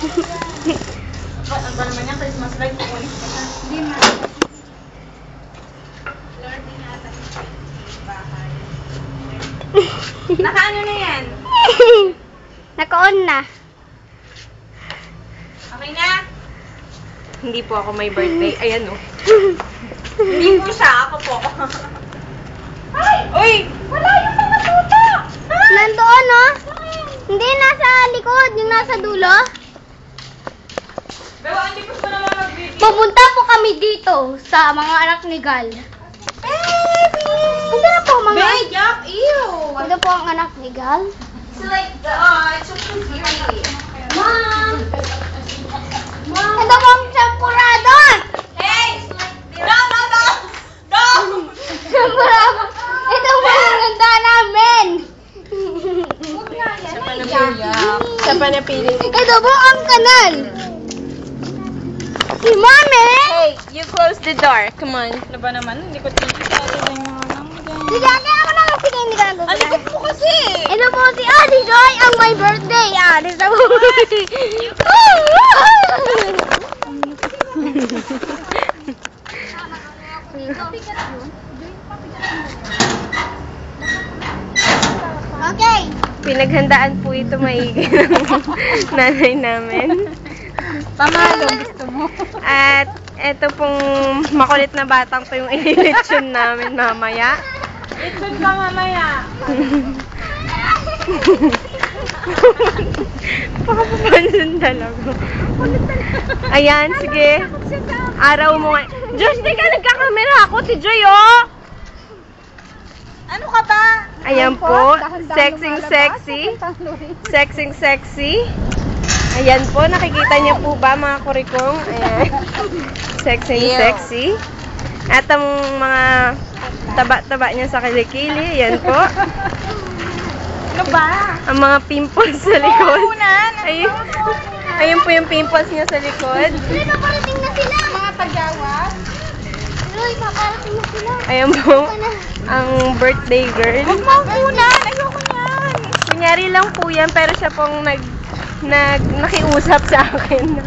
Ang ba naman yan? Christmas light. Kukunin ko na. Hindi na. Lord, ingatan sa bahay. Nakaano na yan? Naka-on na. Okay na? Hindi po ako may birthday. Ayan o. Hindi po siya. Ako po. Ay! Uy! Wala yung mga tuta! Nandoon, no? Hindi, nasa likod. Yung nasa dulo. Bewa, hindi po siya naman mag-video. Pupunta po kami dito sa mga anak ni Gal. Baby! Punta na po mga... Babe, yuck! Ew! Punta po ang anak ni Gal. It's like the, it's so confusing. Mom! Ito po ang champurador! Hey! No, no, no! No! Champurador! Ito po ang ganda namin! Siya pa napili. Siya pa napili. Ito po ang kanal! Si Mami! Hey, you close the door. Come on. Ano ba naman? Hindi ko tingin sa atin lang yung ano mo dyan. Si Jackie, ako na lang. Sige, hindi ka nagugula. Alikot mo kasi! Ito po si Joy ang my birthday. Dito po. Okay. Pinaghandaan po ito maigi ng nanay namin. Pamalo, gusto mo. At ito pong makulit na batang to yung ililitsyon namin mamaya. Itsun ka mamaya. Pakapapansin talaga. Ayan, sige. Araw mo nga. Josh, di ka nagkakamera ako. Si Joy, oh! Ano ka ba? Ayan po. Sexing sexy. Sexing sexy. Ayan po. Nakikita niyo po ba mga kurikong? Ayan. Sexing sexy. At ang mga taba-taba niya sa kilikili. Ayan po. Ano ba? Ang mga pimples sa likod. Unan! Ayun. Ayun po yung pimples niya sa likod. Uy, paparating na sila. Mga tagyawas? Uy, paparating na sila. Ayan po. Ang birthday girl. Huwag mo unan! Ayoko yan! Kunyari lang po yan, pero siya pong nakiusap sa akin.